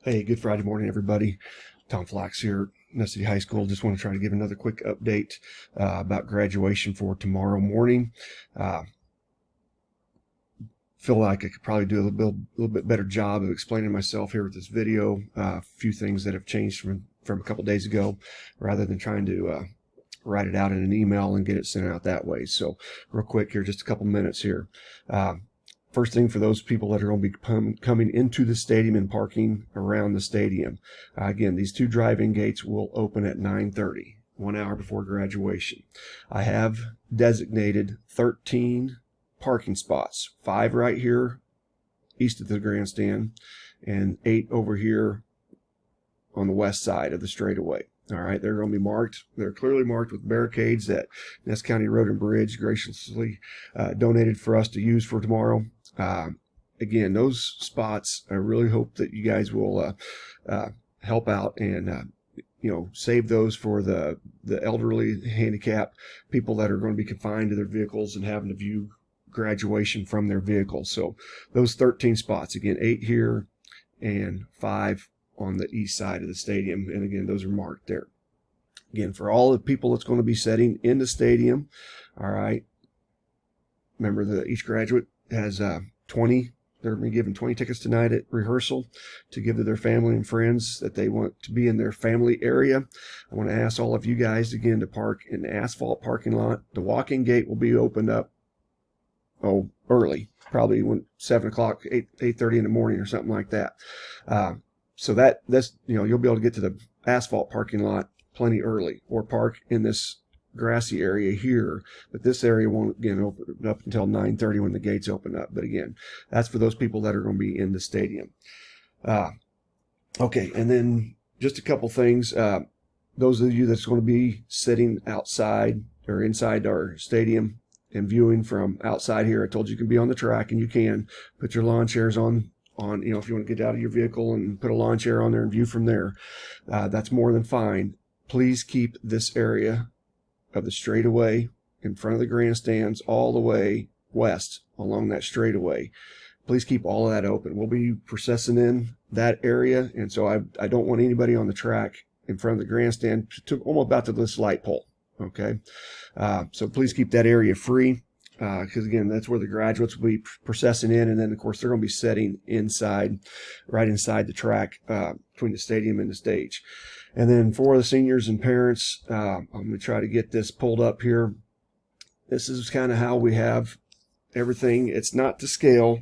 Hey, good Friday morning, everybody. Tom Flax here, Nest City High School. Just want to try to give another quick update about graduation for tomorrow morning. Uh, feel like I could probably do a little bit better job of explaining myself here with this video. A few things that have changed from a couple days ago, rather than trying to write it out in an email and get it sent out that way. So, real quick here, just a couple minutes here. Uh, First thing, for those people that are going to be coming into the stadium and parking around the stadium, again, these two drive-in gates will open at 9:30, 1 hour before graduation. I have designated 13 parking spots, 5 right here east of the grandstand and 8 over here on the west side of the straightaway. All right, they're going to be marked. They're clearly marked with barricades that Ness County Road and Bridge graciously donated for us to use for tomorrow. Again, those spots, I really hope that you guys will help out and save those for the elderly, handicapped people that are going to be confined to their vehicles and having to view graduation from their vehicles. So those 13 spots, again, 8 here and 5 on the east side of the stadium, and again, those are marked there. Again, for all the people that's going to be sitting in the stadium, all right, remember that each graduate has 20. They're going to be given 20 tickets tonight at rehearsal to give to their family and friends that they want to be in their family area. I want to ask all of you guys again to park in the asphalt parking lot. The walk-in gate will be opened up early, probably when 7 o'clock, 8:30 in the morning or something like that. So that's you'll be able to get to the asphalt parking lot plenty early, or park in this grassy area here, but this area won't again open up until 9:30 when the gates open up. But again, that's for those people that are going to be in the stadium. Okay, and then just a couple things. Those of you that's going to be sitting outside or inside our stadium and viewing from outside here, I told you can be on the track, and you can put your lawn chairs on if you want to get out of your vehicle and put a lawn chair on there and view from there. That's more than fine. Please keep this area of the straightaway in front of the grandstands all the way west along that straightaway. Please keep all of that open. We'll be processing in that area, and so I don't want anybody on the track in front of the grandstand to almost about to this light pole. Okay, so please keep that area free, because again, that's where the graduates will be processing in, and then of course they're going to be sitting inside, right inside the track between the stadium and the stage. And then for the seniors and parents, I'm going to try to get this pulled up here. This is kind of how we have everything. It's not to scale.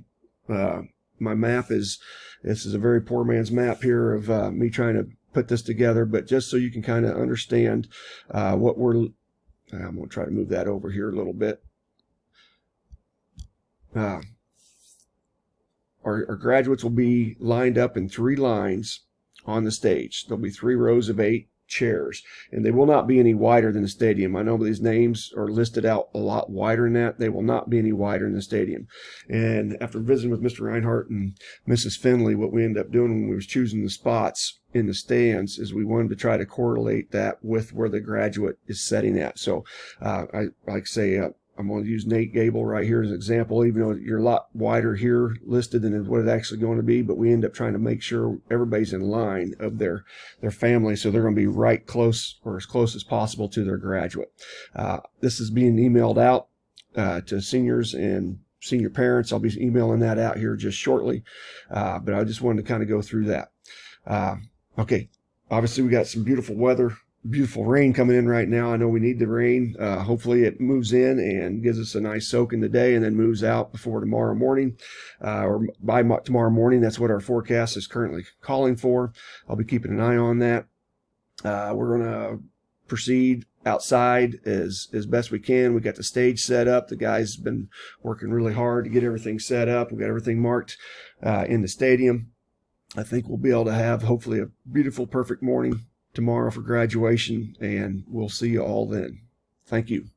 My map this is a very poor man's map here of me trying to put this together, but just so you can kind of understand what I'm going to try to move that over here a little bit. Our graduates will be lined up in 3 lines on the stage. There'll be 3 rows of 8 chairs, and they will not be any wider than the stadium. I know these names are listed out a lot wider than that. They will not be any wider than the stadium. And after visiting with Mr. Reinhardt and Mrs. Finley, what we ended up doing when we was choosing the spots in the stands is we wanted to try to correlate that with where the graduate is sitting at. So I like to say, I'm going to use Nate Gable right here as an example, even though you're a lot wider here listed than what it's actually going to be, but we end up trying to make sure everybody's in line of their family, so they're going to be right close, or as close as possible, to their graduate. This is being emailed out to seniors and senior parents. I'll be emailing that out here just shortly, but I just wanted to kind of go through that. Okay, obviously we got some beautiful weather. Beautiful rain coming in right now. I know we need the rain. Hopefully it moves in and gives us a nice soak in the day, and then moves out before tomorrow morning, or by tomorrow morning. That's what our forecast is currently calling for. I'll be keeping an eye on that. We're going to proceed outside as best we can. We got the stage set up. The guys have been working really hard to get everything set up. We got everything marked in the stadium. I think we'll be able to have hopefully a beautiful, perfect morning tomorrow for graduation, and we'll see you all then. Thank you.